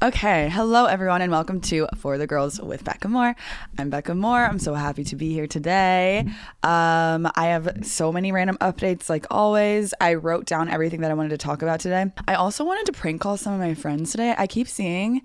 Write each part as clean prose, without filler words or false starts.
Okay, hello everyone and welcome to For the Girls with Becca Moore. I'm Becca Moore. I'm so happy to be here today. I have so many random updates like always. I wrote down everything that I wanted to talk about today. I also wanted to prank call some of my friends today. I keep seeing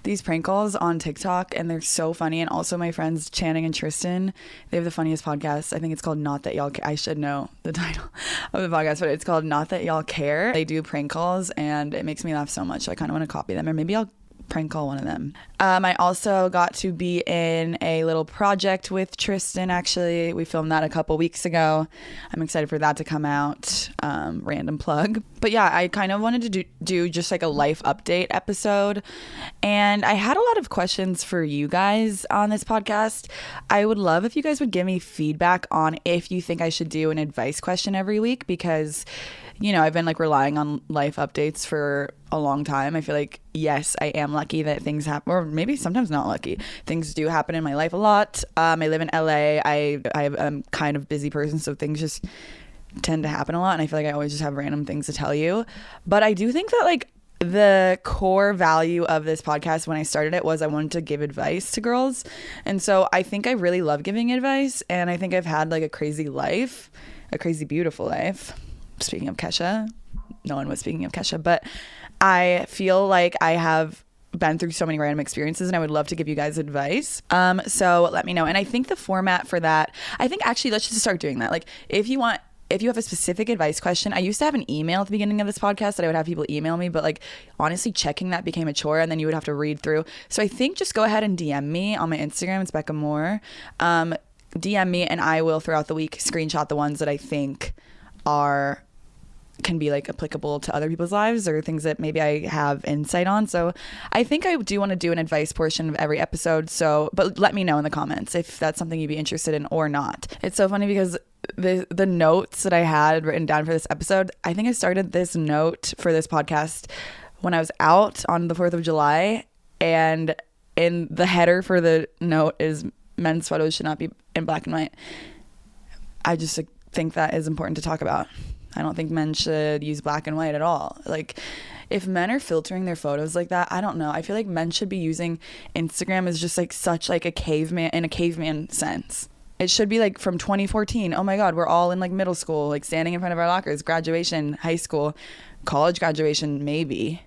these prank calls on TikTok and they're so funny. And also my friends Channing and Tristan, they have the funniest podcast. I think it's called Not That Y'all Care. I should know the title of the podcast, but it's called Not That Y'all Care. They do prank calls and it makes me laugh so much. So I kind of want to copy them, or maybe I'll prank call one of them. I also got to be in a little project with Tristan. Actually, we filmed that a couple weeks ago. I'm excited for that to come out. Random plug. But yeah, I kind of wanted to do just like a life update episode, and I had a lot of questions for you guys on this podcast. I would love if you guys would give me feedback on if you think I should do an advice question every week, because I've been like relying on life updates for a long time. I feel like, yes, I am lucky that things happen, or maybe sometimes not lucky. Things do happen in my life a lot. I live in LA. I'm kind of busy person, so things just tend to happen a lot. And I feel like I always just have random things to tell you. But I do think that like the core value of this podcast when I started it was I wanted to give advice to girls. And so I think I really love giving advice. And I think I've had like a crazy life, a crazy, beautiful life. Speaking of Kesha, no one was speaking of Kesha, but I feel like I have been through so many random experiences and I would love to give you guys advice. So let me know. And I think the format for that, I think actually let's just start doing that. Like if you have a specific advice question, I used to have an email at the beginning of this podcast that I would have people email me, but like honestly checking that became a chore and then you would have to read through. So I think just go ahead and DM me on my Instagram. It's Becca Moore. DM me and I will throughout the week screenshot the ones that I think can be like applicable to other people's lives or things that maybe I have insight on. So I think I do want to do an advice portion of every episode. But let me know in the comments if that's something you'd be interested in or not. It's so funny because the notes that I had written down for this episode, I think I started this note for this podcast when I was out on the 4th of July. And in the header for the note is men's photos should not be in black and white. I just think that is important to talk about. I don't think men should use black and white at all. Like if men are filtering their photos like that, I don't know. I feel like men should be using Instagram as just like such like a caveman sense. It should be like from 2014. Oh my God, we're all in like middle school, like standing in front of our lockers, graduation, high school, college graduation, maybe.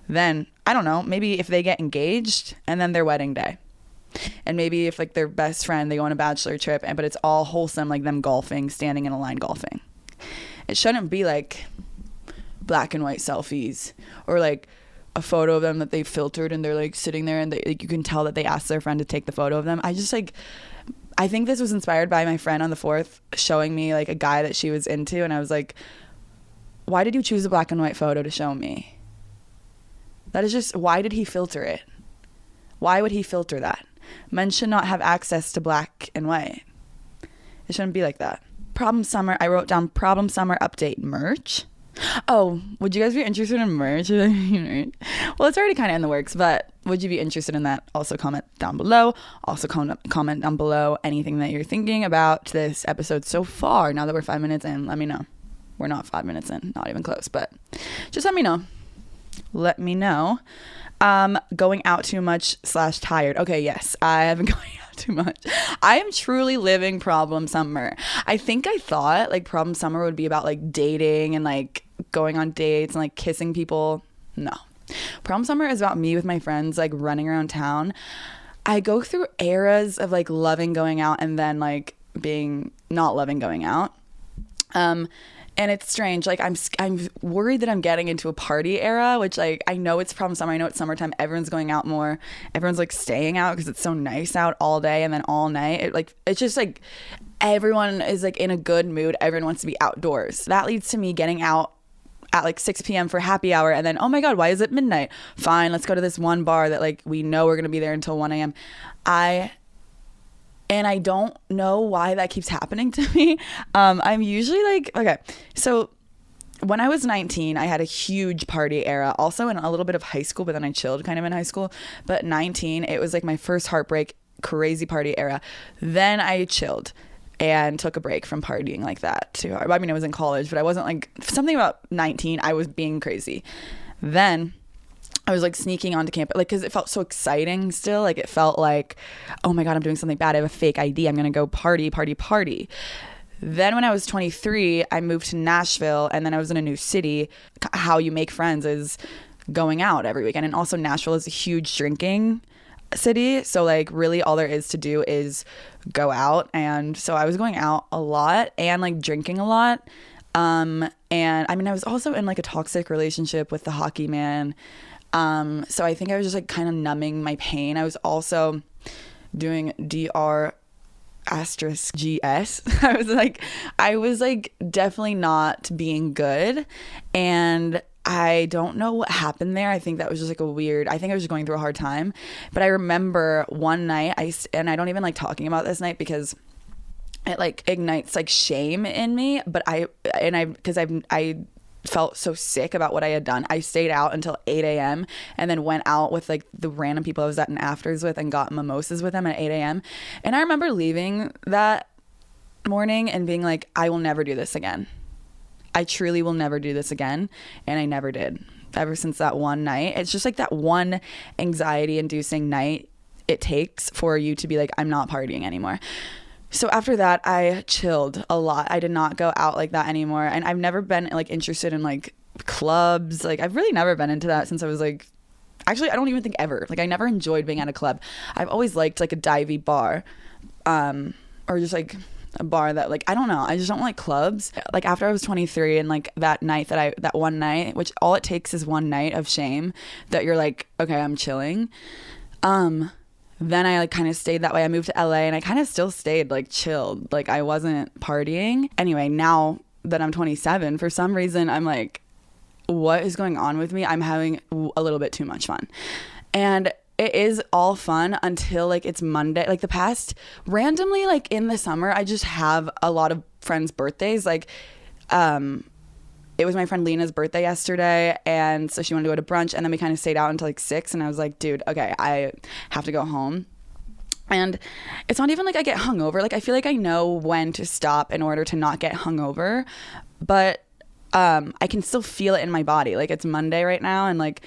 Then, I don't know, maybe if they get engaged and then their wedding day. And maybe if like their best friend, they go on a bachelor trip, but it's all wholesome, like them golfing, standing in a line golfing. It shouldn't be like black and white selfies or like a photo of them that they filtered and they're like sitting there and you can tell that they asked their friend to take the photo of them. I think this was inspired by my friend on the 4th showing me like a guy that she was into, and I was like, why did you choose a black and white photo to show me? That is just, why did he filter it? Why would he filter that? Men should not have access to black and white. It shouldn't be like that. Problem Summer, I wrote down Problem Summer update merch. Oh, would you guys be interested in merch? Well, it's already kind of in the works, but would you be interested in that? Also comment down below. Also comment down below anything that you're thinking about this episode so far. Now that we're 5 minutes in, let me know. We're not 5 minutes in, not even close, but just let me know. Let me know. Going out too much / tired. Okay, yes, I have been going out too much. I am truly living Problem Summer. I think I thought like Problem Summer would be about like dating and like going on dates and like kissing people. No. Problem Summer is about me with my friends like running around town. I go through eras of like loving going out and then like being not loving going out. And it's strange. Like I'm worried that I'm getting into a party era, which like I know it's Problem Summer. I know it's summertime. Everyone's going out more. Everyone's like staying out because it's so nice out all day and then all night. It's just like everyone is like in a good mood. Everyone wants to be outdoors. That leads to me getting out at like 6 p.m. for happy hour, and then oh my God, why is it midnight? Fine, let's go to this one bar that like we know we're gonna be there until 1 a.m. And I don't know why that keeps happening to me. I'm usually like, okay, so when I was 19, I had a huge party era, also in a little bit of high school, but then I chilled kind of in high school. But 19, it was like my first heartbreak, crazy party era. Then I chilled and took a break from partying like that too hard. I mean, I was in college, but I wasn't like, something about 19, I was being crazy. Then I was like sneaking onto campus, like, because it felt so exciting still. Like, it felt like, oh my God, I'm doing something bad. I have a fake ID. I'm going to go party. Then when I was 23, I moved to Nashville, and then I was in a new city. How you make friends is going out every weekend. And also Nashville is a huge drinking city. So like really all there is to do is go out. And so I was going out a lot and like drinking a lot. And I mean, I was also in like a toxic relationship with the hockey man. So I think I was just like kind of numbing my pain. I was also doing DR asterisk GS. I was like definitely not being good. And I don't know what happened there. I think that was just like I think I was just going through a hard time. But I remember one night and I don't even like talking about this night because it like ignites like shame in me. But I felt so sick about what I had done. I stayed out until 8 a.m. and then went out with like the random people I was at an afters with and got mimosas with them at 8 a.m. And I remember leaving that morning and being like, I will never do this again. I truly will never do this again. And I never did. Ever since that one night. It's just like that one anxiety inducing night it takes for you to be like, I'm not partying anymore. So after that, I chilled a lot. I did not go out like that anymore. And I've never been like interested in like clubs. Like I've really never been into that since I was like, actually, I don't even think ever. Like I never enjoyed being at a club. I've always liked like a divey bar, or just like a bar that like, I don't know. I just don't like clubs. Like after I was 23 and like that one night, which all it takes is one night of shame that you're like, okay, I'm chilling. Then I like kind of stayed that way. I moved to LA and I kind of still stayed like chilled. Like I wasn't partying. Anyway, now that I'm 27, for some reason, I'm like, what is going on with me? I'm having a little bit too much fun. And it is all fun until like it's Monday. Like randomly, like in the summer, I just have a lot of friends' birthdays. Like, it was my friend Lena's birthday yesterday, and so she wanted to go to brunch, and then we kind of stayed out until like 6, and I was like, dude, okay, I have to go home. And it's not even like I get hungover. Like I feel like I know when to stop in order to not get hungover, but I can still feel it in my body. Like it's Monday right now, and like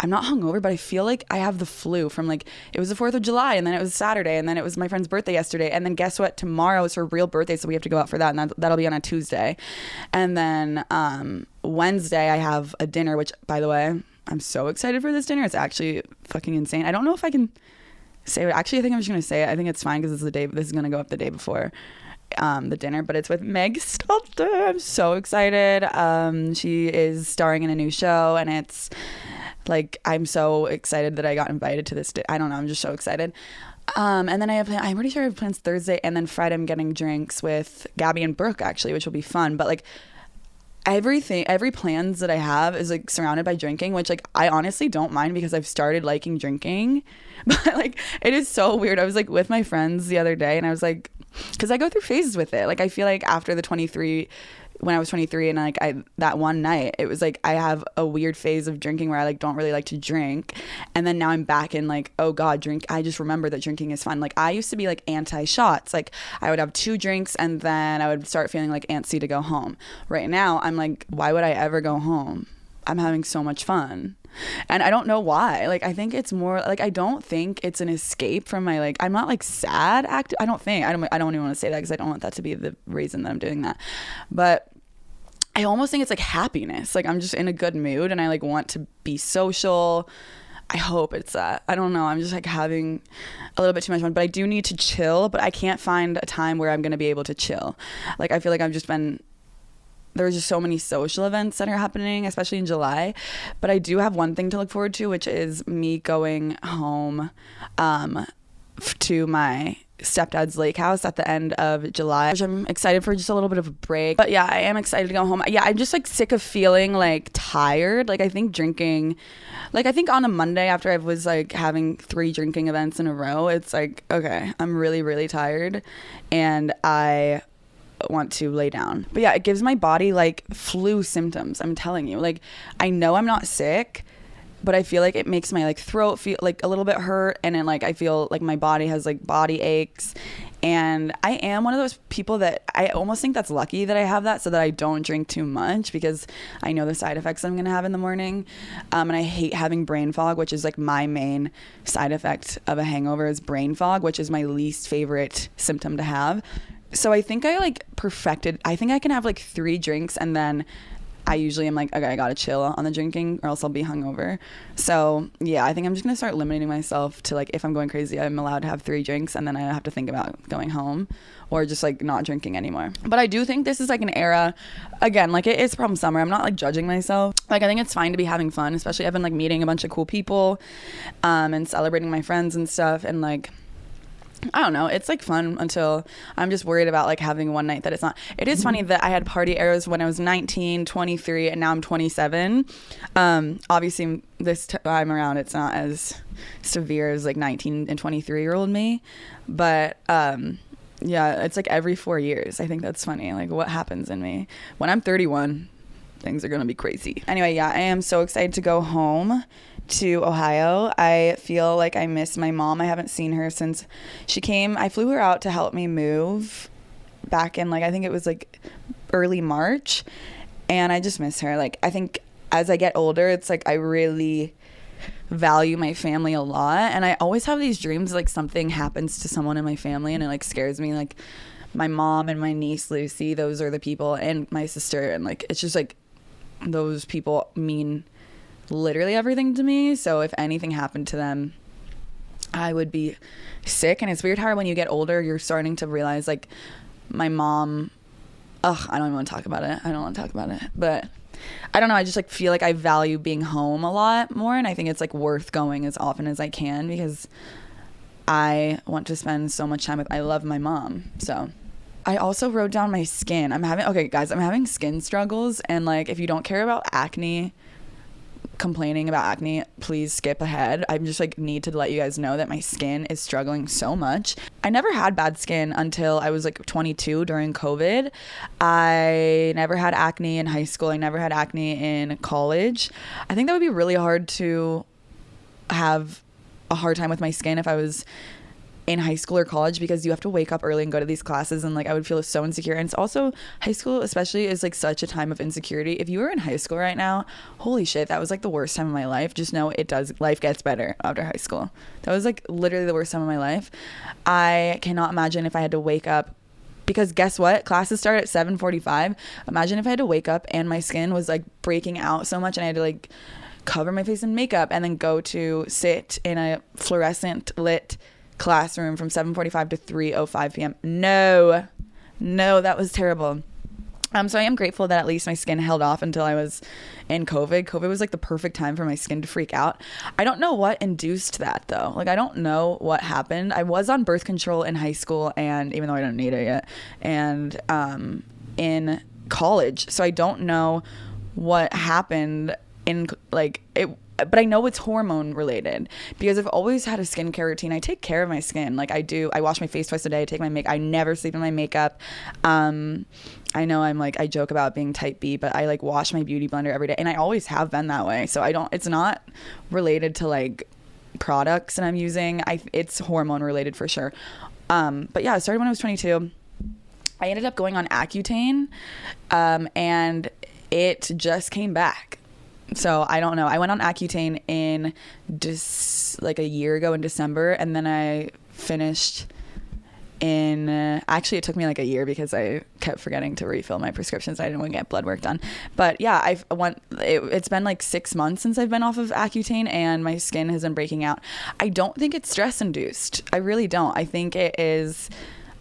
I'm not hungover, but I feel like I have the flu from like, it was the 4th of July, and then it was Saturday, and then it was my friend's birthday yesterday, and then guess what? Tomorrow is her real birthday, so we have to go out for that, and that'll be on a Tuesday. And then Wednesday I have a dinner, which, by the way, I'm so excited for this dinner. It's actually fucking insane. I don't know if I can say it. Actually, I think I'm just gonna say it. I think it's fine because this is gonna go up the day before the dinner, but it's with Meg Stalter. I'm so excited. She is starring in a new show, and it's like, I'm so excited that I got invited to this. I don't know. I'm just so excited. And then I'm pretty sure I have plans Thursday, and then Friday I'm getting drinks with Gabby and Brooke actually, which will be fun. But like every plans that I have is like surrounded by drinking, which like I honestly don't mind because I've started liking drinking. But like it is so weird. I was like with my friends the other day, and I was like, because I go through phases with it. Like I feel like after when I was 23 and like that one night, it was like I have a weird phase of drinking where I like don't really like to drink, and then now I'm back in like, oh God, drink. I just remember that drinking is fun. Like I used to be like anti-shots. Like I would have 2 drinks and then I would start feeling like antsy to go home. Right now I'm like, why would I ever go home? I'm having so much fun. And I don't know why. Like I think it's more like, I don't think it's an escape from my like, I'm not like sad active. I don't even want to say that because I don't want that to be the reason that I'm doing that. But I almost think it's like happiness. Like I'm just in a good mood and I like want to be social. I hope it's that. I don't know. I'm just like having a little bit too much fun, but I do need to chill, but I can't find a time where I'm going to be able to chill. Like I feel like there's just so many social events that are happening, especially in July. But I do have one thing to look forward to, which is me going home to my stepdad's lake house at the end of July, which I'm excited for, just a little bit of a break. But yeah, I am excited to go home. Yeah, I'm just like sick of feeling like tired. Like I think drinking, like I think on a Monday after I was like having 3 drinking events in a row, it's like, okay, I'm really, really tired and I want to lay down. But yeah, it gives my body like flu symptoms. I'm telling you, like I know I'm not sick, but I feel like it makes my like throat feel like a little bit hurt, and then like I feel like my body has like body aches, And I am one of those people that I almost think that's lucky that I have that, so that I don't drink too much, because I know the side effects I'm going to have in the morning. And I hate having brain fog, which is like my main side effect of a hangover is brain fog, which is my least favorite symptom to have. So I think I like perfected, I think I can have like 3 drinks and then I usually am like, okay, I gotta chill on the drinking or else I'll be hungover. So yeah, I think I'm just gonna start limiting myself to like, if I'm going crazy, I'm allowed to have 3 drinks and then I have to think about going home or just like not drinking anymore. But I do think this is like an era, again, like it is prom summer. I'm not like judging myself. Like I think it's fine to be having fun, especially I've been like meeting a bunch of cool people and celebrating my friends and stuff, and like I don't know, it's like fun until I'm just worried about like having one night that it's not. It is funny that I had party eras when I was 19, 23, and now I'm 27. Obviously this time around it's not as severe as like 19 and 23-year-old me, but yeah, it's like every 4 years. I think that's funny, like what happens in me. When I'm 31, things are gonna be crazy. Anyway, yeah, I am so excited to go home to Ohio. I feel like I miss my mom. I haven't seen her since she came. I flew her out to help me move back in like, I think it was like early March, and I just miss her. Like I think as I get older, it's like I really value my family a lot, and I always have these dreams like something happens to someone in my family and it like scares me. Like my mom and my niece Lucy, those are the people, and my sister, and like it's just like those people mean literally everything to me. So if anything happened to them, I would be sick. And it's weird how when you get older, you're starting to realize like my mom, I don't even want to talk about it. But I don't know, I just like feel like I value being home a lot more, and I think it's like worth going as often as I can because I want to spend so much time with, I love my mom. So I also wrote down my skin. I'm having skin struggles, and like if you don't care about complaining about acne, please skip ahead. I'm just like need to let you guys know that my skin is struggling so much. I never had bad skin until I was like 22 during COVID. I never had acne in high school. I never had acne in college. I think that would be really hard to have a hard time with my skin if I was in high school or college, because you have to wake up early and go to these classes, and like I would feel so insecure. And it's also, high school especially is like such a time of insecurity. If you were in high school right now, holy shit, that was like the worst time of my life. Just know life gets better after high school. That was like literally the worst time of my life. I cannot imagine if I had to wake up, because guess what, classes start at 7:45. Imagine if I had to wake up and my skin was like breaking out so much and I had to like cover my face in makeup and then go to sit in a fluorescent lit classroom from 7:45 to 3:05 p.m. No, that was terrible. So I am grateful that at least my skin held off until I was in COVID. COVID was like the perfect time for my skin to freak out. I don't know what induced that though. Like I don't know what happened. I was on birth control in high school, and even though I don't need it yet, and in college. So I don't know what happened in like it. But I know it's hormone related because I've always had a skincare routine. I take care of my skin. Like I do. I wash my face twice a day. I take my makeup. I never sleep in my makeup. I know I joke about being type B, but I like wash my beauty blender every day, and I always have been that way. So it's not related to like products that I'm using. It's hormone related for sure. But yeah, it started when I was 22. I ended up going on Accutane, and it just came back. So I don't know. I went on Accutane in like a year ago in December, and then I finished in actually it took me like a year because I kept forgetting to refill my prescriptions. I didn't want to get blood work done. But yeah, it's been like 6 months since I've been off of Accutane, and my skin has been breaking out. I don't think it's stress induced. I really don't. I think it is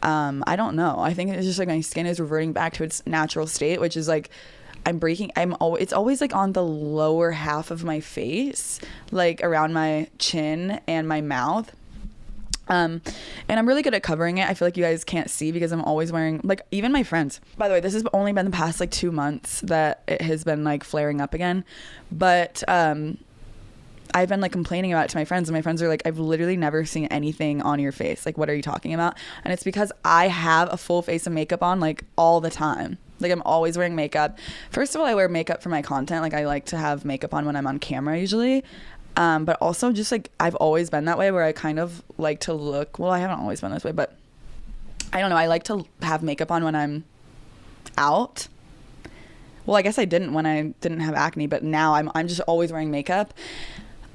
I don't know. I think it's just like my skin is reverting back to its natural state, which is like it's always like on the lower half of my face, like around my chin and my mouth. And I'm really good at covering it. I feel like you guys can't see because I'm always wearing, like, even my friends. By the way, this has only been the past like 2 months that it has been like flaring up again. But I've been like complaining about it to my friends, and my friends are like, I've literally never seen anything on your face. Like, what are you talking about? And it's because I have a full face of makeup on like all the time. Like I'm always wearing makeup. First of all, I wear makeup for my content. Like I like to have makeup on when I'm on camera usually. But also just like I've always been that way where I kind of like to look, well, I haven't always been this way, but I don't know. I like to have makeup on when I'm out. Well, I guess I didn't when I didn't have acne, but now I'm just always wearing makeup.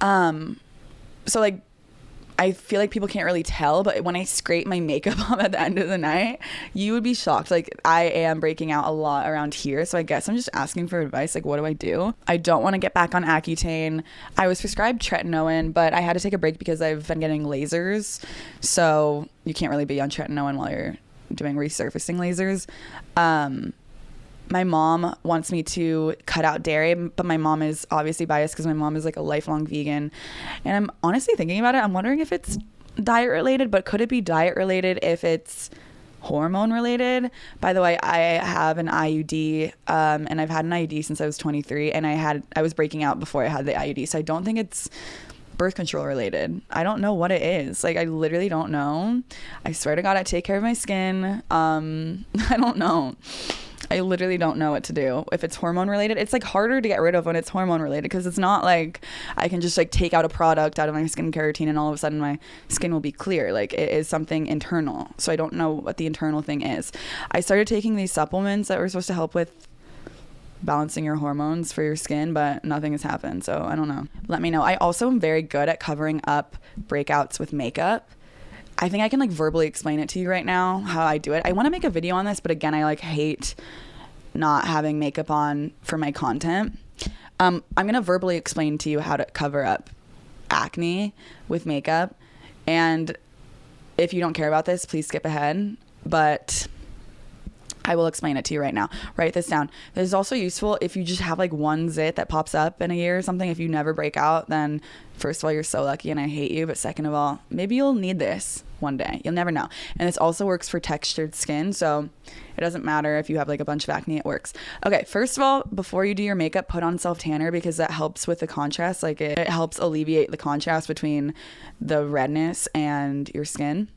So like, I feel like people can't really tell, but when I scrape my makeup off at the end of the night, you would be shocked. Like, I am breaking out a lot around here, so I guess I'm just asking for advice. Like, what do I do? I don't want to get back on Accutane. I was prescribed tretinoin, but I had to take a break because I've been getting lasers, so you can't really be on tretinoin while you're doing resurfacing lasers. My mom wants me to cut out dairy, but my mom is obviously biased because my mom is like a lifelong vegan. And I'm honestly thinking about it. I'm wondering if it's diet related, but could it be diet related if it's hormone related? By the way, I have an IUD, and I've had an IUD since I was 23, and I was breaking out before I had the IUD. So I don't think it's birth control related. I don't know what it is. Like, I literally don't know. I swear to God, I take care of my skin. I don't know. I literally don't know what to do. If it's hormone related, it's like harder to get rid of when it's hormone related, because it's not like I can just like take out a product out of my skincare routine and all of a sudden my skin will be clear. Like, it is something internal. So I don't know what the internal thing is. I started taking these supplements that were supposed to help with balancing your hormones for your skin, but nothing has happened. So I don't know. Let me know. I also am very good at covering up breakouts with makeup. I think I can like verbally explain it to you right now how I do it. I want to make a video on this, but again, I like hate not having makeup on for my content. I'm going to verbally explain to you how to cover up acne with makeup. And if you don't care about this, please skip ahead. But I will explain it to you right now. Write this down. This is also useful if you just have like one zit that pops up in a year or something. If you never break out, then first of all, you're so lucky and I hate you. But second of all, maybe you'll need this one day. You'll never know. And this also works for textured skin. So it doesn't matter if you have like a bunch of acne, it works. Okay, first of all, before you do your makeup, put on self-tanner, because that helps with the contrast. Like, it helps alleviate the contrast between the redness and your skin.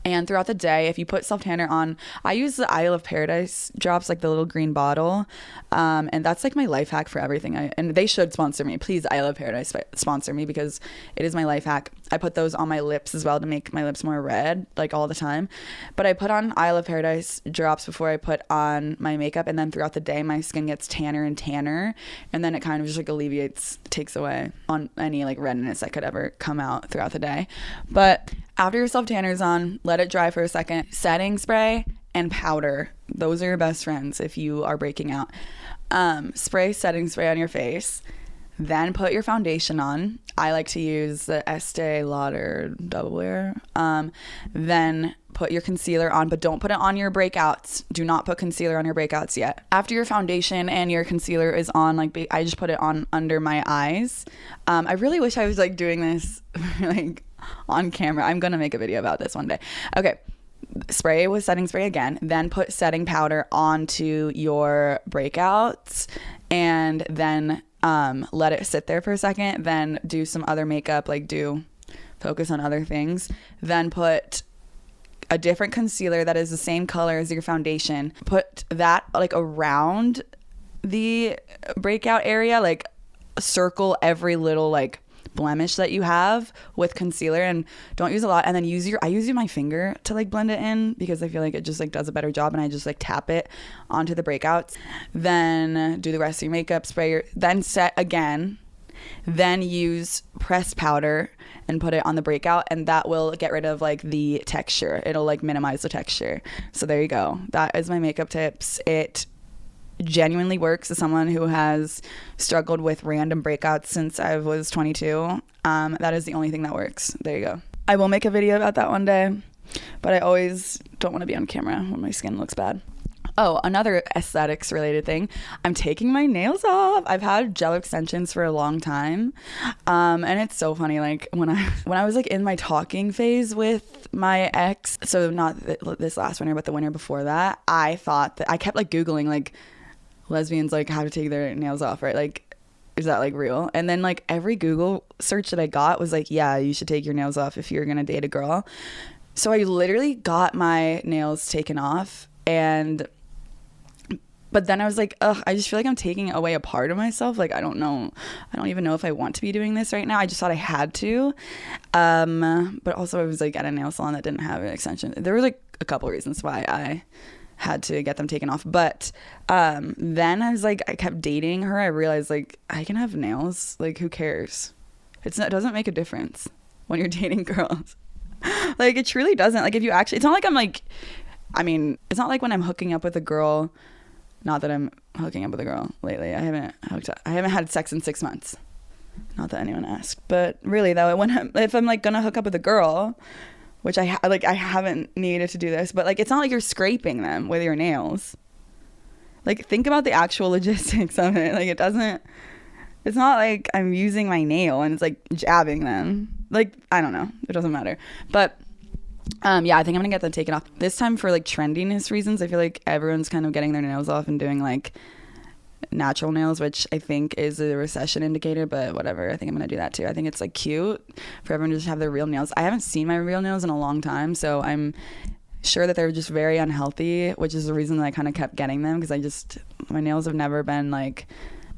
And throughout the day, if you put self-tanner on, I use the Isle of Paradise drops, like the little green bottle. And that's like my life hack for everything. And they should sponsor me. Please, Isle of Paradise, sponsor me, because it is my life hack. I put those on my lips as well to make my lips more red, like all the time. But I put on Isle of Paradise drops before I put on my makeup. And then throughout the day, my skin gets tanner and tanner. And then it kind of just like alleviates, takes away on any like redness that could ever come out throughout the day. But after your self-tanner's on, let it dry for a second. Setting spray and powder. Those are your best friends if you are breaking out. Spray setting spray on your face. Then put your foundation on. I like to use the Estee Lauder Double Wear. Then put your concealer on, but don't put it on your breakouts. Do not put concealer on your breakouts yet. After your foundation and your concealer is on, like, I just put it on under my eyes. I really wish I was like doing this like on camera. I'm gonna make a video about this one day. Okay, spray with setting spray again, then put setting powder onto your breakouts, and then let it sit there for a second. Then do some other makeup, like focus on other things. Then put a different concealer that is the same color as your foundation. Put that like around the breakout area, like circle every little like blemish that you have with concealer, and don't use a lot. And then I use my finger to like blend it in, because I feel like it just like does a better job, and I just like tap it onto the breakouts. Then do the rest of your makeup, then set again, then use pressed powder and put it on the breakout, and that will get rid of like the texture. It'll like minimize the texture. So there you go. That is my makeup tips. It genuinely works as someone who has struggled with random breakouts since I was 22. That is the only thing that works. There you go. I will make a video about that one day, but I always don't want to be on camera when my skin looks bad. Oh, another aesthetics related thing. I'm taking my nails off. I've had gel extensions for a long time. And it's so funny. Like when I was like in my talking phase with my ex, so not this last winter, but the winter before that, I thought that I kept like Googling like lesbians like how to take their nails off, right? Like, is that like real? And then like every Google search that I got was like, yeah, you should take your nails off if you're gonna date a girl. So I literally got my nails taken off, but then I was like, ugh, I just feel like I'm taking away a part of myself. Like, I don't know. I don't even know if I want to be doing this right now. I just thought I had to. But also I was like at a nail salon that didn't have an extension. There were like a couple reasons why I had to get them taken off. But then I was like, I kept dating her. I realized like I can have nails. Like, who cares? It doesn't make a difference when you're dating girls. Like, it truly doesn't. Like, if you actually, it's not like I'm like, I mean, it's not like when I'm hooking up with a girl. Not that I'm hooking up with a girl lately. I haven't had sex in 6 months. Not that anyone asked, but really though, if I'm like gonna hook up with a girl, which I haven't needed to do this, but like it's not like you're scraping them with your nails. Like, think about the actual logistics of it. Like, it's not like I'm using my nail and it's like jabbing them. Like, I don't know, it doesn't matter. But yeah, I think I'm gonna get them taken off this time for like trendiness reasons. I feel like everyone's kind of getting their nails off and doing like natural nails, which I think is a recession indicator, but whatever. I think I'm gonna do that too. I think it's like cute for everyone to just have their real nails. I haven't seen my real nails in a long time, so I'm sure that they're just very unhealthy, which is the reason that I kind of kept getting them, because my nails have never been like,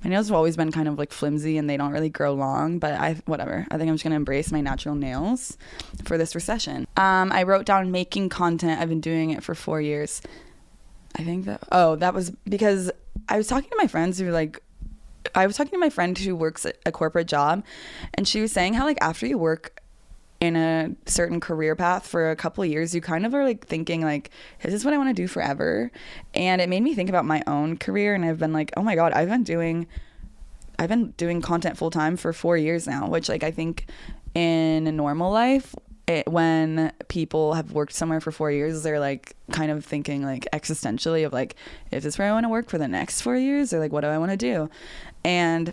my nails have always been kind of like flimsy and they don't really grow long, but whatever. I think I'm just gonna embrace my natural nails for this recession. I wrote down making content. I've been doing it for 4 years. I think that was because I was talking to my friends I was talking to my friend who works a corporate job, and she was saying how like after you work in a certain career path for a couple of years, you kind of are like thinking like, is this what I want to do forever? And it made me think about my own career, and I've been like, oh my God, I've been doing content full time for 4 years now, which like I think in a normal life, when people have worked somewhere for 4 years, they're like kind of thinking like existentially of like, is this where I want to work for the next 4 years, or like what do I want to do? And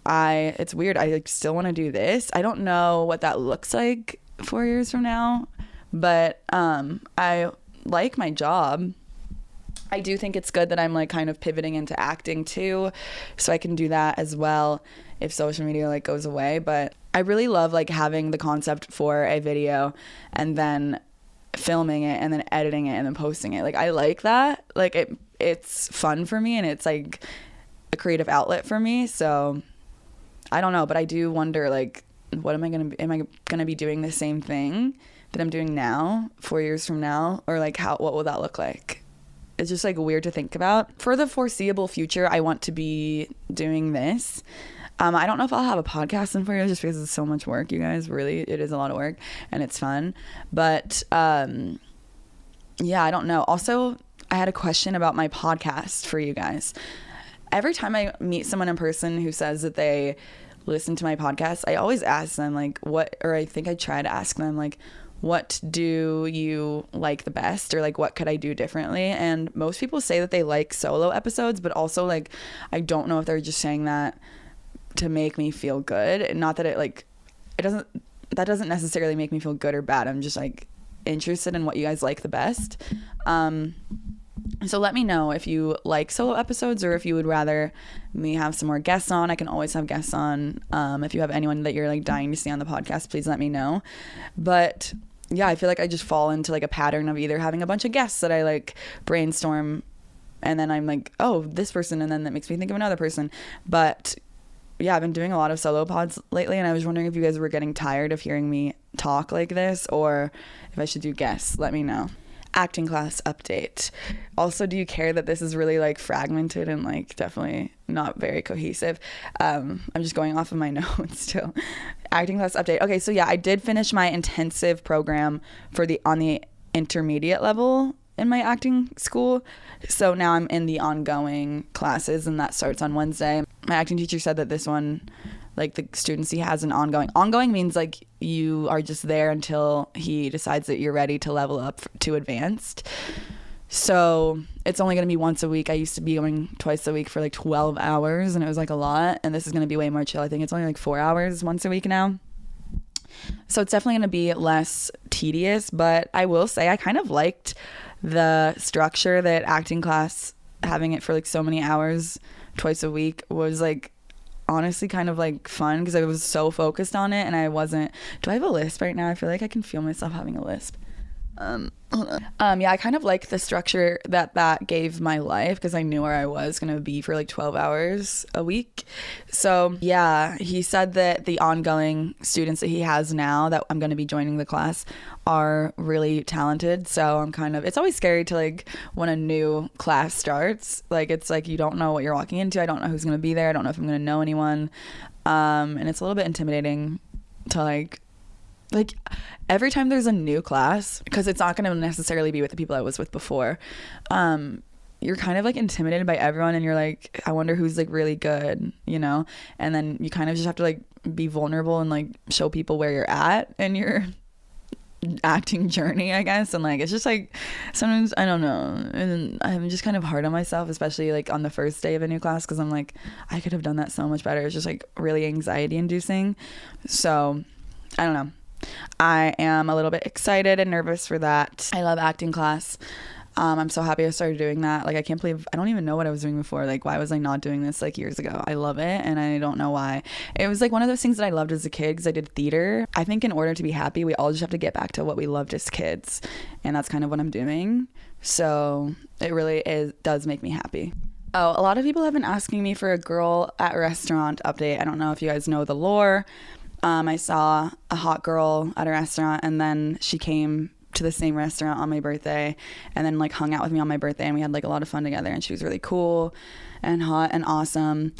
it's weird, I like still want to do this. I don't know what that looks like 4 years from now, but I like my job. I do think it's good that I'm like kind of pivoting into acting too, so I can do that as well if social media like goes away. But I really love like having the concept for a video and then filming it and then editing it and then posting it. Like, I like that. Like, it's fun for me, and it's like a creative outlet for me. So I don't know, but I do wonder like, am I gonna be doing the same thing that I'm doing now 4 years from now, or like what will that look like? It's just like weird to think about. For the foreseeable future, I want to be doing this. I don't know if I'll have a podcast in 4 years, just because it's so much work, you guys. Really, it is a lot of work, and it's fun. But yeah, I don't know. Also, I had a question about my podcast for you guys. Every time I meet someone in person who says that they listen to my podcast, I always ask them like, I think I try to ask them like, what do you like the best, or like what could I do differently? And most people say that they like solo episodes, but also like I don't know if they're just saying that to make me feel good. Not that that doesn't necessarily make me feel good or bad. I'm just like interested in what you guys like the best. So let me know if you like solo episodes, or if you would rather me have some more guests on. I can always have guests on. If you have anyone that you're like dying to see on the podcast, please let me know. But yeah, I feel like I just fall into like a pattern of either having a bunch of guests that I like brainstorm, and then I'm like, oh, this person, and then that makes me think of another person. But yeah, I've been doing a lot of solo pods lately, and I was wondering if you guys were getting tired of hearing me talk like this, or if I should do guests. Let me know. Acting class update. Also, do you care that this is really like fragmented and like definitely not very cohesive? I'm just going off of my notes still. Acting class update. Okay, so yeah, I did finish my intensive program on the intermediate level in my acting school. So now I'm in the ongoing classes, and that starts on Wednesday. My acting teacher said that this one, like the students he has an ongoing means like you are just there until he decides that you're ready to level up to advanced. So it's only going to be once a week. I used to be going twice a week for like 12 hours, and it was like a lot. And this is going to be way more chill. I think it's only like 4 hours once a week now. So it's definitely going to be less tedious, but I will say I kind of liked the structure that acting class, having it for like so many hours twice a week, was like honestly kind of like fun, because I was so focused on it, and I wasn't. Do I have a lisp right now? I feel like I can feel myself having a lisp. Yeah, I kind of like the structure that gave my life, because I knew where I was going to be for like 12 hours a week. So yeah, he said that the ongoing students that he has now that I'm going to be joining the class are really talented. So I'm kind of, it's always scary to like when a new class starts, like it's like you don't know what you're walking into. I don't know who's going to be there. I don't know if I'm going to know anyone. And it's a little bit intimidating to like every time there's a new class, because it's not going to necessarily be with the people I was with before, you're kind of like intimidated by everyone, and you're like, I wonder who's like really good, you know? And then you kind of just have to like be vulnerable and like show people where you're at in your acting journey, I guess. And like it's just like sometimes I don't know, and I'm just kind of hard on myself, especially like on the first day of a new class, because I'm like, I could have done that so much better. It's just like really anxiety inducing. So I don't know, I am a little bit excited and nervous for that. I love acting class. I'm so happy I started doing that. Like, I can't believe, I don't even know what I was doing before. Like, why was I not doing this like years ago? I love it, and I don't know why. It was like one of those things that I loved as a kid, because I did theater. I think in order to be happy, we all just have to get back to what we loved as kids, and that's kind of what I'm doing. So it really does make me happy. Oh, a lot of people have been asking me for a girl at restaurant update. I don't know if you guys know the lore. I saw a hot girl at a restaurant, and then she came to the same restaurant on my birthday, and then like hung out with me on my birthday, and we had like a lot of fun together, and she was really cool and hot and awesome.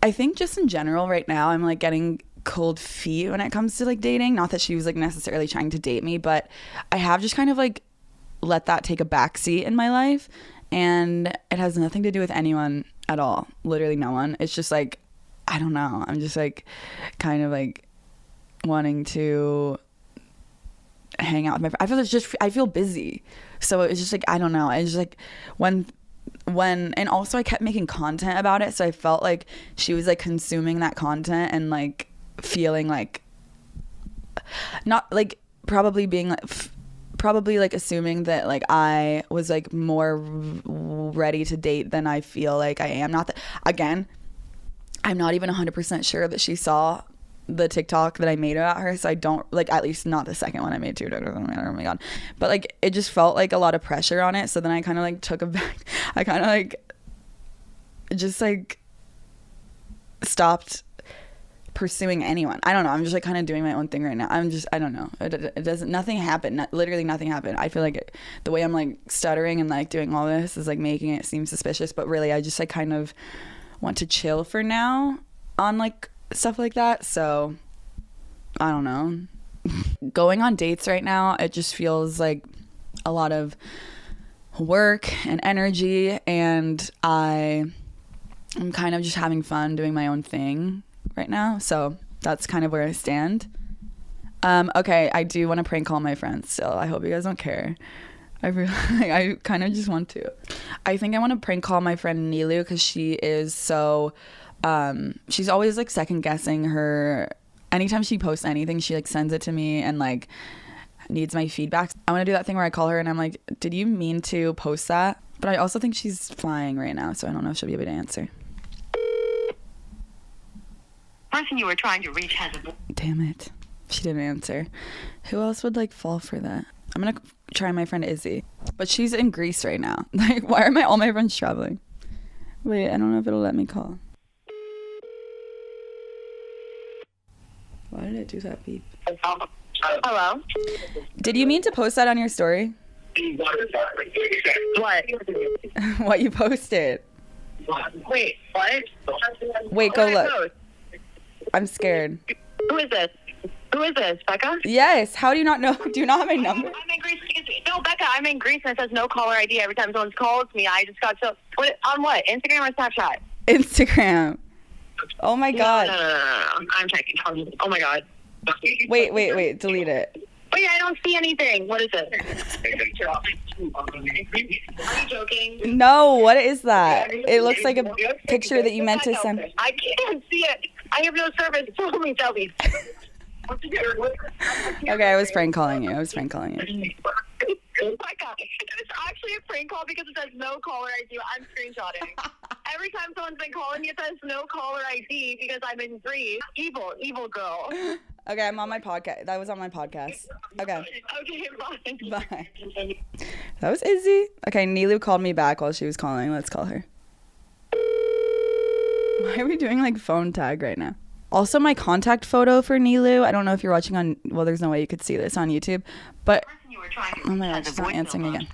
I think just in general right now, I'm like getting cold feet when it comes to like dating. Not that she was like necessarily trying to date me, but I have just kind of like let that take a backseat in my life, and it has nothing to do with anyone at all. Literally no one. It's just like, I don't know. I'm just like kind of like wanting to hang out with my friends. I feel busy. So it's just like, I don't know. It's just like when, and also I kept making content about it. So I felt like she was like consuming that content and like feeling like, not like probably being like, probably like assuming that like I was like more ready to date than I feel like I am. Not that, again, I'm not even 100% sure that she saw the TikTok that I made about her, so I don't, like, at least not the second one I made too. Oh my god. But like it just felt like a lot of pressure on it, so then I kind of like took a back. I kind of like just like stopped pursuing anyone. I don't know. I'm just like kind of doing my own thing right now. I don't know. It doesn't, nothing happened. Literally nothing happened. I feel like the way I'm like stuttering and like doing all this is like making it seem suspicious, but really I just like kind of want to chill for now on like stuff like that. So I don't know. Going on dates right now, it just feels like a lot of work and energy, and I'm kind of just having fun doing my own thing right now. So that's kind of where I stand. Okay, I do want to prank call my friends still. I hope you guys don't care. I kind of just want to. I think I want to prank call my friend Nilu, because she is so she's always like second guessing her. Anytime she posts anything, she like sends it to me and like needs my feedback. I want to do that thing where I call her and I'm like, did you mean to post that? But I also think she's flying right now, so I don't know if she'll be able to answer. Person you were trying to reach has a... Damn it, she didn't answer. Who else would like fall for that? I'm gonna try my friend Izzy, but she's in Greece right now. Like, why are all my friends traveling? Wait, I don't know if it'll let me call. Why did it do that beep? Hello? Did you mean to post that on your story? What? What you posted? Wait, what? Wait, go What did I look. post? I'm scared. Who is this? Who is this? Becca? Yes. How do you not know? Do you not have my number? I'm in Greece. No, Becca, I'm in Greece and it says no caller ID every time someone calls me. I just got so... What, on what? Instagram or Snapchat? Instagram. Oh my god. No. I'm checking. Oh my god. Wait. Delete it. Wait, I don't see anything. What is it? Are you joking? No, what is that? It looks like a picture that you meant to send. I can't see it. I have no service. Tell me. Okay, I was prank calling you. Becca, it's actually a prank call because it says no caller ID. I'm screenshotting. Every time someone's been calling me, it says no caller ID because I'm in Greece. Evil girl. Okay, I'm on my podcast. That was on my podcast. Okay. Okay, bye. Bye. That was Izzy. Okay, Nilu called me back while she was calling. Let's call her. Why are we doing like phone tag right now? Also, my contact photo for Nilu, I don't know if you're watching on, well, there's no way you could see this on YouTube, but, oh my god, she's not answering again.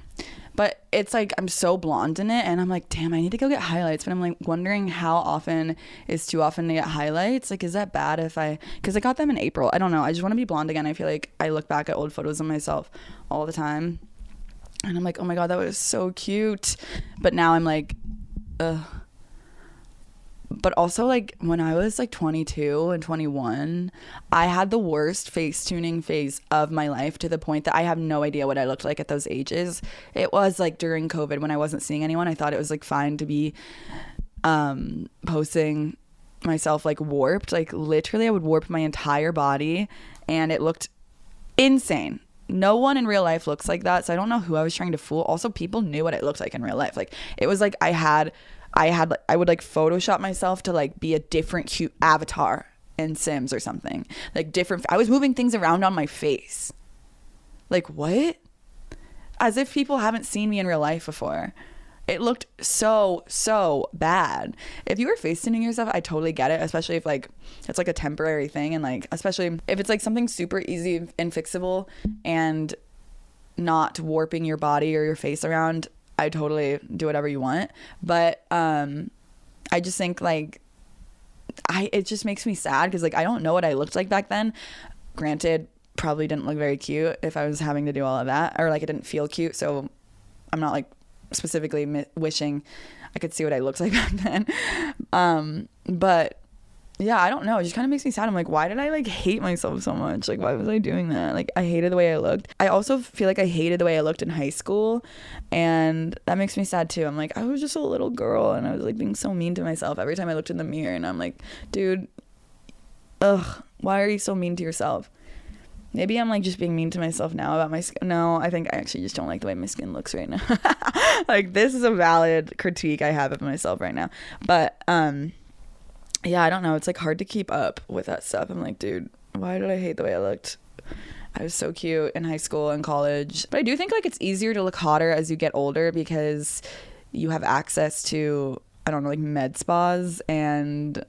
But it's like, I'm so blonde in it, and I'm like, damn, I need to go get highlights, but I'm like wondering how often is too often to get highlights. Like, is that bad because I got them in April. I don't know. I just want to be blonde again. I feel like I look back at old photos of myself all the time, and I'm like, oh my god, that was so cute. But now I'm like, ugh. But also, like, when I was like 22 and 21, I had the worst face tuning phase of my life, to the point that I have no idea what I looked like at those ages. It was like during COVID when I wasn't seeing anyone. I thought it was like fine to be posting myself like warped. Like, literally I would warp my entire body and it looked insane. No one in real life looks like that, so I don't know who I was trying to fool. Also, people knew what it looked like in real life. Like, it was like I would like Photoshop myself to like be a different cute avatar in Sims or something. Like, I was moving things around on my face. Like, what? As if people haven't seen me in real life before. It looked so bad. If you were face tuning yourself, I totally get it, especially if like it's like a temporary thing, and like especially if it's like something super easy and fixable and not warping your body or your face around. I totally do whatever you want, but I just think like it just makes me sad because like I don't know what I looked like back then. Granted, probably didn't look very cute if I was having to do all of that, or like it didn't feel cute, so I'm not like specifically wishing I could see what I looked like back then. But yeah, I don't know. It just kind of makes me sad. I'm like, why did I like hate myself so much? Like, why was I doing that? Like, I hated the way I looked. I also feel like I hated the way I looked in high school, and that makes me sad too. I'm like, I was just a little girl, and I was like being so mean to myself every time I looked in the mirror, and I'm like, dude, why are you so mean to yourself? Maybe I'm like just being mean to myself now about my skin. No, I think I actually just don't like the way my skin looks right now. Like, this is a valid critique I have of myself right now. But yeah, I don't know. It's like hard to keep up with that stuff. I'm like, dude, why did I hate the way I looked? I was so cute in high school and college. But I do think like it's easier to look hotter as you get older because you have access to, I don't know, like med spas. And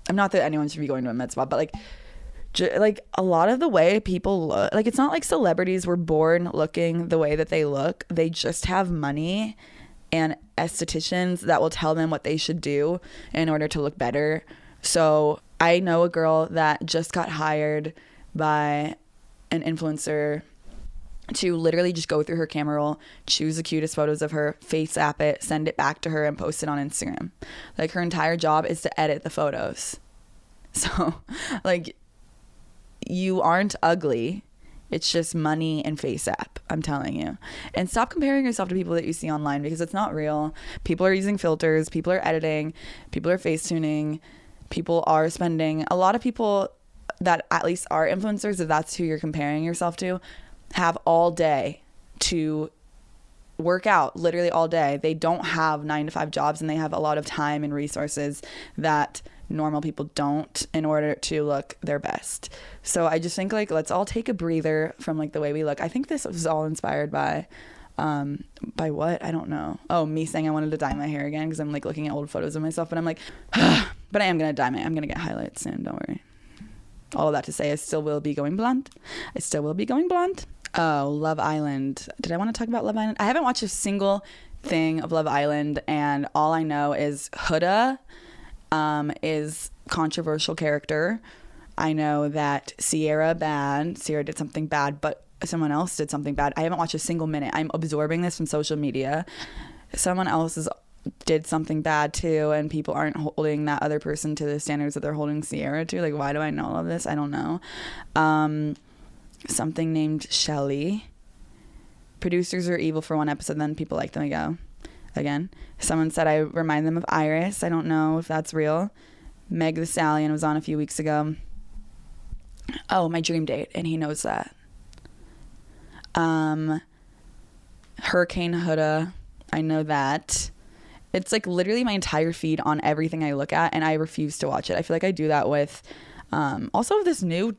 I'm not that anyone should be going to a med spa, but like a lot of the way people look, like, it's not like celebrities were born looking the way that they look. They just have money and estheticians that will tell them what they should do in order to look better. So I know a girl that just got hired by an influencer to literally just go through her camera roll, choose the cutest photos of her, face app it, send it back to her, and post it on Instagram. Like, her entire job is to edit the photos. So like, you aren't ugly. It's just money and face app, I'm telling you. And stop comparing yourself to people that you see online, because it's not real. People are using filters, people are editing, people are face tuning, people are spending, a lot of people that at least are influencers, if that's who you're comparing yourself to, have all day to work out, literally all day. They don't have 9-to-5 jobs, and they have a lot of time and resources that normal people don't in order to look their best. So I just think like, let's all take a breather from like the way we look. I think this was all inspired by what? I don't know. Oh, me saying I wanted to dye my hair again because I'm like looking at old photos of myself, but I'm like, but I am gonna dye I'm gonna get highlights soon, don't worry. All of that to say, I still will be going blonde. Oh, Love Island. Did I want to talk about Love Island? I haven't watched a single thing of Love Island, and all I know is Huda is controversial character. I know that Sierra did something bad, but someone else did something bad. I haven't watched a single minute. I'm absorbing this from social media. Someone else did something bad too, and people aren't holding that other person to the standards that they're holding Sierra to. Like, why do I know all of this? I don't know. Something named Shelly. Producers are evil for one episode, then people like them again. Someone said I remind them of Iris. I don't know if that's real. Meg the Stallion was on a few weeks ago. Oh, my dream date, and he knows that. Hurricane Huda, I know that. It's like literally my entire feed on everything I look at, and I refuse to watch it. I feel like I do that with also this new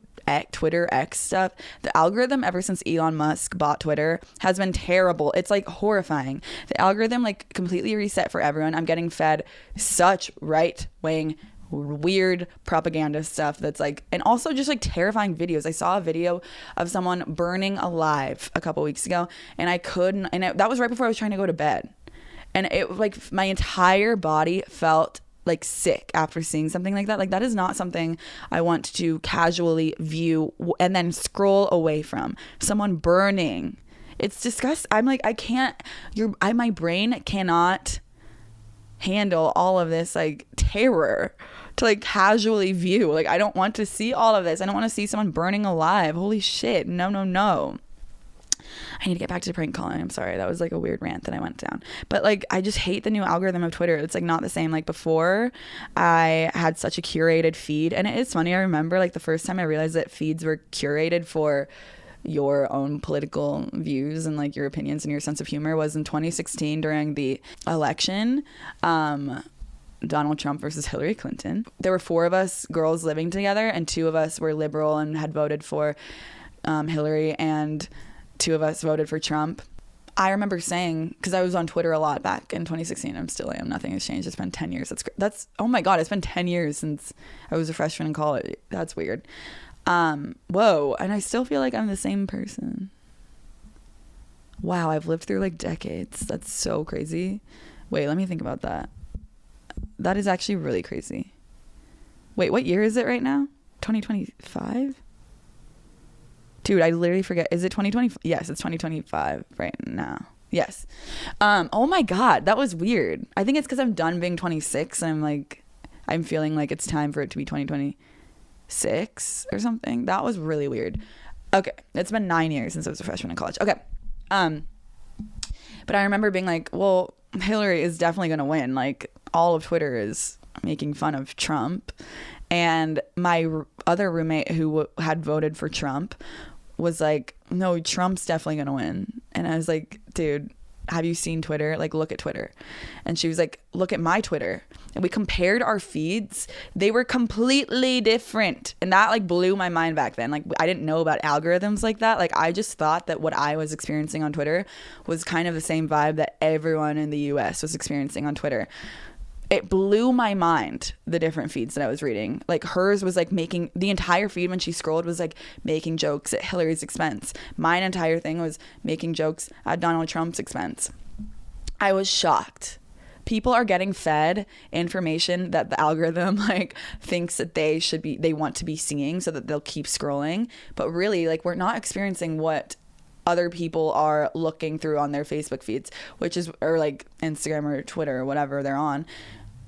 Twitter X stuff, the algorithm ever since Elon Musk bought Twitter has been terrible. It's like horrifying. The algorithm like completely reset for everyone. I'm getting fed such right-wing weird propaganda stuff that's like, and also just like terrifying videos. I saw a video of someone burning alive a couple weeks ago, and I couldn't, and that was right before I was trying to go to bed, and it like my entire body felt like sick after seeing something like that. Like that is not something I want to casually view and then scroll away from. Someone burning, it's disgusting. I'm like, I can't, my brain cannot handle all of this like terror to like casually view. Like I don't want to see all of this. I don't want to see someone burning alive. Holy shit. No. I need to get back to prank calling. I'm sorry. That was like a weird rant that I went down. But like I just hate the new algorithm of Twitter. It's like not the same. Like before I had such a curated feed, and it is funny. I remember like the first time I realized that feeds were curated for your own political views and like your opinions and your sense of humor was in 2016 during the election. Donald Trump versus Hillary Clinton. There were 4 of us girls living together, and 2 of us were liberal and had voted for Hillary, and 2 of us voted for Trump. I remember saying, because I was on Twitter a lot back in 2016, I'm still am. Nothing has changed. It's been 10 years. That's oh my God, it's been 10 years since I was a freshman in college. That's weird. Whoa, and I still feel like I'm the same person. Wow, I've lived through like decades. That's so crazy. Wait, let me think about that. That is actually really crazy. Wait, what year is it right now? 2025? Dude, I literally forget. Is it 2020? Yes, it's 2025 right now. Yes. Oh my God, that was weird. I think it's because I'm done being 26 and I'm feeling like it's time for it to be 2026 or something. That was really weird. Okay, it's been 9 years since I was a freshman in college. Okay. But I remember being like, well, Hillary is definitely going to win. Like, all of Twitter is making fun of Trump. And my other roommate who had voted for Trump was like, no, Trump's definitely going to win. And I was like, dude, have you seen Twitter? Like, look at Twitter. And she was like, look at my Twitter. And we compared our feeds. They were completely different. And that like blew my mind back then. Like, I didn't know about algorithms like that. Like, I just thought that what I was experiencing on Twitter was kind of the same vibe that everyone in the US was experiencing on Twitter. It blew my mind, the different feeds that I was reading. Like, hers was like making the entire feed when she scrolled was like making jokes at Hillary's expense. Mine entire thing was making jokes at Donald Trump's expense. I was shocked. People are getting fed information that the algorithm like thinks that they want to be seeing so that they'll keep scrolling. But really, like, we're not experiencing what other people are looking through on their Facebook feeds, or like Instagram or Twitter or whatever they're on.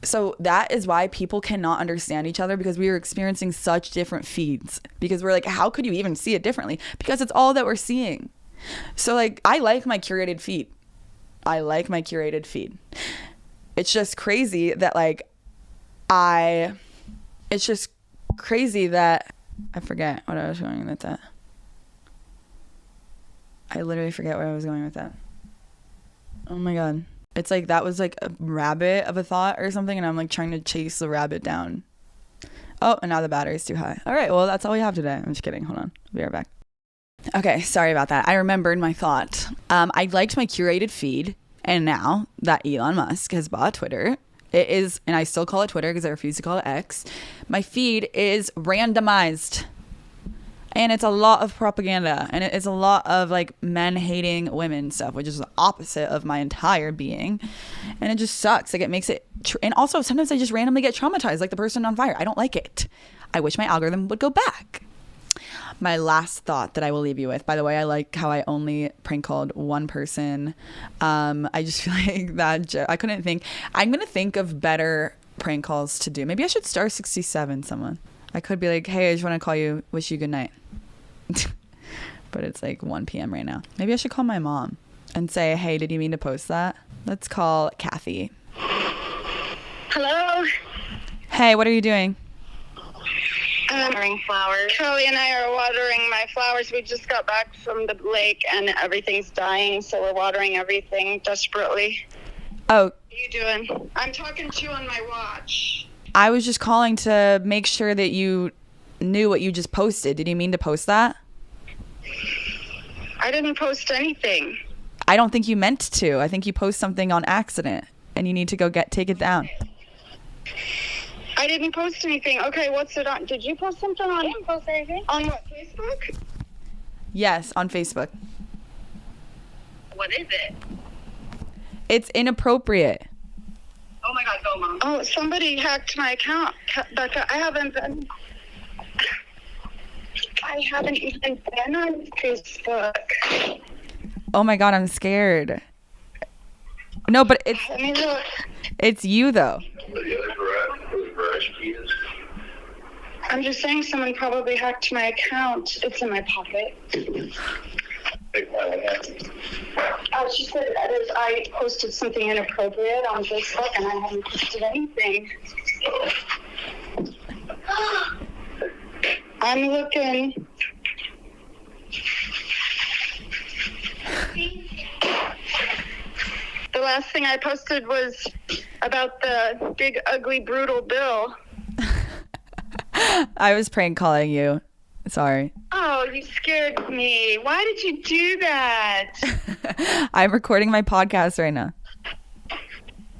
So that is why people cannot understand each other, because we are experiencing such different feeds, because we're like, how could you even see it differently? Because it's all that we're seeing. So like, I like my curated feed. It's just crazy that I forget what I was going with that. I literally forget where I was going with that. Oh my God. It's like that was like a rabbit of a thought or something, and I'm like trying to chase the rabbit down. Oh, and now the battery's too high. All right, well, that's all we have today. I'm just kidding. Hold on. I'll be right back. Okay, sorry about that. I remembered my thought. I liked my curated feed, and now that Elon Musk has bought Twitter, it is, and I still call it Twitter because I refuse to call it X, my feed is randomized. And it's a lot of propaganda, and it's a lot of like men hating women stuff, which is the opposite of my entire being. And it just sucks. Like, it makes it, and also sometimes I just randomly get traumatized, like the person on fire. I don't like it. I wish my algorithm would go back. My last thought that I will leave you with, by the way, I like how I only prank called one person. I just feel like that, I couldn't think. I'm going to think of better prank calls to do. Maybe I should star 67 someone. I could be like, hey, I just want to call you, wish you good night. But it's like 1 p.m. right now. Maybe I should call my mom and say, hey, did you mean to post that? Let's call Kathy. Hello? Hey, what are you doing? Watering flowers. Kelly and I are watering my flowers. We just got back from the lake and everything's dying, so we're watering everything desperately. Oh. What are you doing? I'm talking to you on my watch. I was just calling to make sure that you knew what you just posted. Did you mean to post that? I didn't post anything. I don't think you meant to. I think you post something on accident and you need to go take it down. I didn't post anything. Okay, what's it on? Did you post something on? I didn't post anything. On what, Facebook? Yes, on Facebook. What is it? It's inappropriate. Oh my God, go, Mom. Oh, somebody hacked my account, Becca. I haven't even been on Facebook. Oh my God, I'm scared. No, but Let me look. it's you though. I'm just saying someone probably hacked my account. It's in my pocket. She said that I posted something inappropriate on Facebook and I haven't posted anything. I'm looking. The last thing I posted was about the big, ugly, brutal bill. I was prank calling you. Sorry. Oh, you scared me. Why did you do that? I'm recording my podcast right now.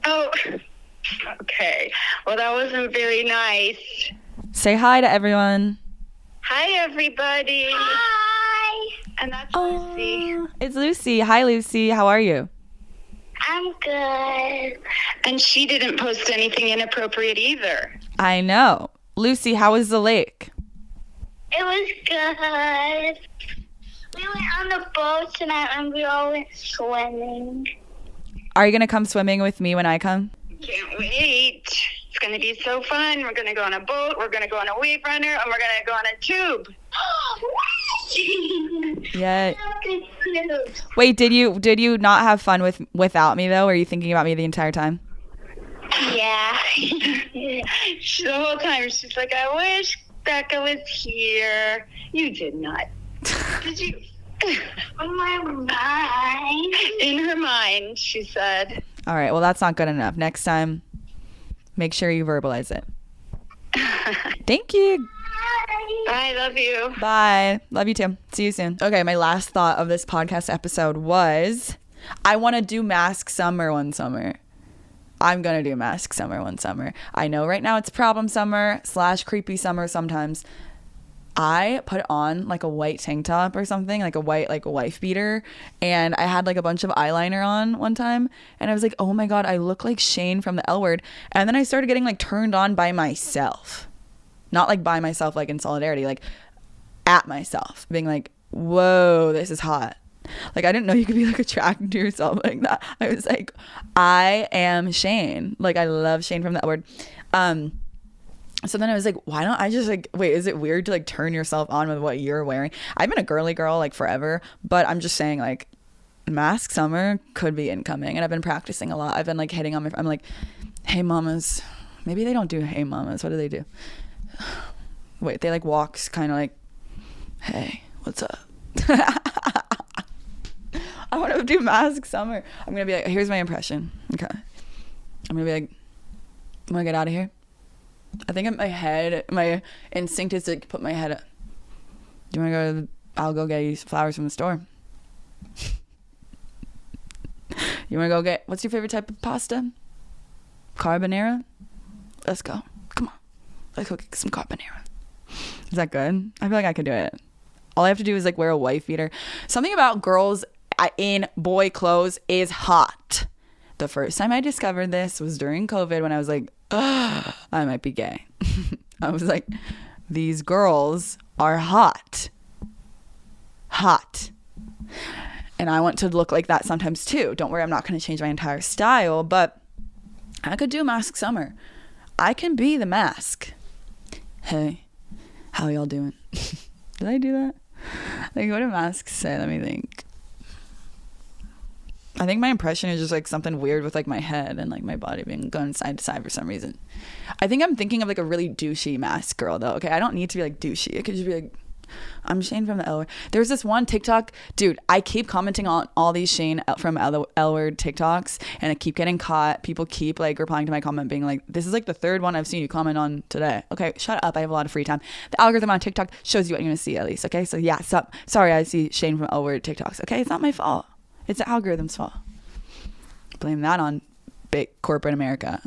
Oh, okay. Well, that wasn't very nice. Say hi to everyone. Hi, everybody. Hi. And that's Lucy. It's Lucy. Hi, Lucy. How are you? I'm good. And she didn't post anything inappropriate either. I know. Lucy, how was the lake? It was good. We went on the boat tonight and we all went swimming. Are you going to come swimming with me when I come? Can't wait. It's going to be so fun. We're going to go on a boat. We're going to go on a wave runner. And we're going to go on a tube. Yeah. Wait, did you not have fun without me though? Were you thinking about me the entire time? Yeah. The whole time she's like, I wish Becca was here. You did not. Did you? On my mind. In her mind, she said. All right, well, that's not good enough. Next time, make sure you verbalize it. Thank you. I love you. Bye. Love you too. See you soon. Okay, my last thought of this podcast episode was I want to do Masc Summer one summer. I'm going to do Masc Summer one summer. I know right now it's problem summer / creepy summer sometimes. I put on like a white tank top or something, like a white like a wife beater, and I had like a bunch of eyeliner on one time, and I was like, oh my God, I look like Shane from the L Word. And then I started getting like turned on by myself. Not like by myself like in solidarity, like at myself, being like, whoa, this is hot. Like, I didn't know you could be like attracted to yourself like that. I was like, I am Shane. Like, I love Shane from the L Word. So then I was like, why don't I just like, wait, is it weird to like turn yourself on with what you're wearing? I've been a girly girl like forever, but I'm just saying like Masc Summer could be incoming, and I've been practicing a lot. I've been like hitting on I'm like, hey mamas. Maybe they don't do hey mamas. What do they do? Wait, they like walks kind of like, hey, what's up? I want to do Masc Summer. I'm going to be like, here's my impression. Okay. I'm going to be like, want to get out of here? I think in my head, my instinct is to put my head up. Do you want to go? I'll go get you some flowers from the store. You want to go get, what's your favorite type of pasta? Carbonara? Let's go. Come on. Let's go get some carbonara. Is that good? I feel like I could do it. All I have to do is like wear a wife beater. Something about girls in boy clothes is hot. The first time I discovered this was during COVID when I was like, I might be gay. I was like, these girls are hot. Hot. And I want to look like that sometimes too. Don't worry, I'm not going to change my entire style, but I could do Masc Summer. I can be the mask. Hey, how y'all doing? Did I do that? Like, what do masks say? Let me think. I think my impression is just like something weird with like my head and like my body being going side to side for some reason. I think I'm thinking of like a really douchey mask girl though. Okay, I don't need to be like douchey. It could just be like I'm Shane from the L Word. There's this one TikTok, dude, I keep commenting on all these Shane from L Word TikToks, and I keep getting caught. People keep like replying to my comment being like, this is like the third one I've seen you comment on today. Okay, shut up. I have a lot of free time. The algorithm on TikTok shows you what you're going to see at least. Okay, so yeah, sorry I see Shane from L Word TikToks. Okay, it's not my fault. It's the algorithm's fault. Blame that on big corporate America.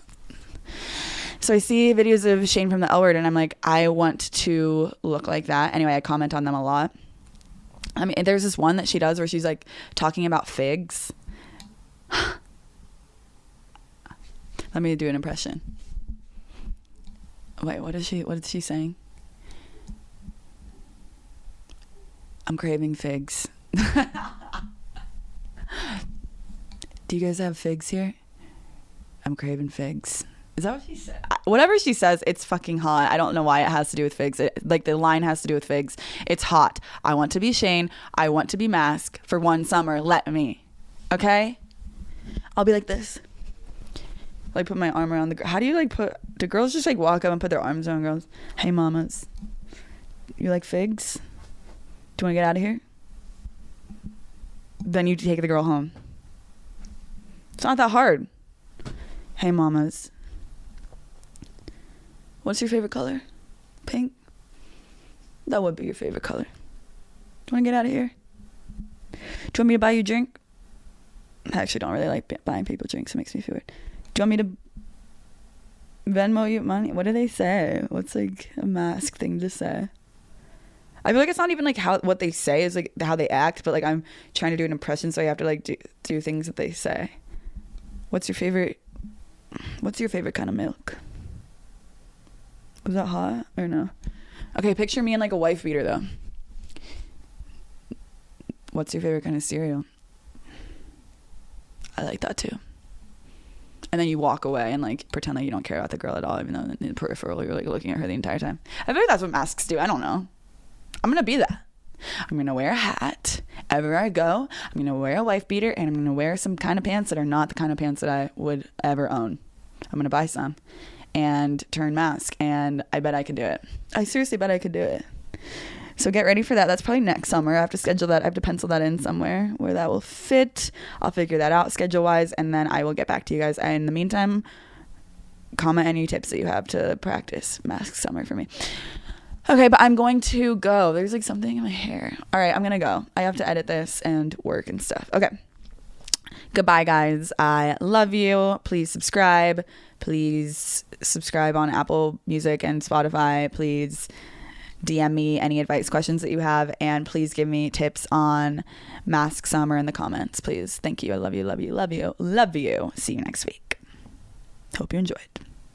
So I see videos of Shane from the L Word, and I'm like, I want to look like that. Anyway, I comment on them a lot. I mean, there's this one that she does where she's like talking about figs. Let me do an impression. Wait, what is she saying? I'm craving figs. Do you guys have figs here? I'm craving figs. Is that what she said? Whatever she says, it's fucking hot. I don't know why it has to do with figs. Like the line has to do with figs. It's hot. I want to be Shane. I want to be Masc for one summer. Let me. Okay? I'll be like this. Like put my arm around the girl. How do you like do girls just like walk up and put their arms around girls? Hey mamas. You like figs? Do you want to get out of here? Then you take the girl home. It's not that hard. Hey mamas. What's your favorite color? Pink? That would be your favorite color. Do you want to get out of here? Do you want me to buy you a drink? I actually don't really like buying people drinks. It makes me feel weird. Do you want me to Venmo you money? What do they say? What's like a Masc thing to say? I feel like it's not even like what they say is like how they act, but like I'm trying to do an impression, so I have to like do things that they say. What's your favorite kind of milk? Was that hot or no? Okay, picture me in like a wife beater though. What's your favorite kind of cereal? I like that too. And then you walk away and like pretend like you don't care about the girl at all, even though in the peripheral you're like looking at her the entire time. I feel like that's what masks do. I don't know. I'm gonna be that. I'm gonna wear a hat everywhere I go. I'm gonna wear a wife beater, and I'm gonna wear some kind of pants that are not the kind of pants that I would ever own. I'm gonna buy some and turn Masc, and I bet I could do it. I seriously bet I could do it. So get ready for that. That's probably next summer. I have to schedule that. I have to pencil that in somewhere where that will fit. I'll figure that out schedule wise, and then I will get back to you guys. And in the meantime, comment any tips that you have to practice Masc Summer for me. Okay, but I'm going to go. There's like something in my hair. All right, I'm gonna go. I have to edit this and work and stuff. Okay. Goodbye, guys. I love you. Please subscribe. Please subscribe on Apple Music and Spotify. Please DM me any advice, questions that you have, and please give me tips on Masc Summer in the comments, please. Thank you. I love you, love you, love you, love you. See you next week. Hope you enjoyed.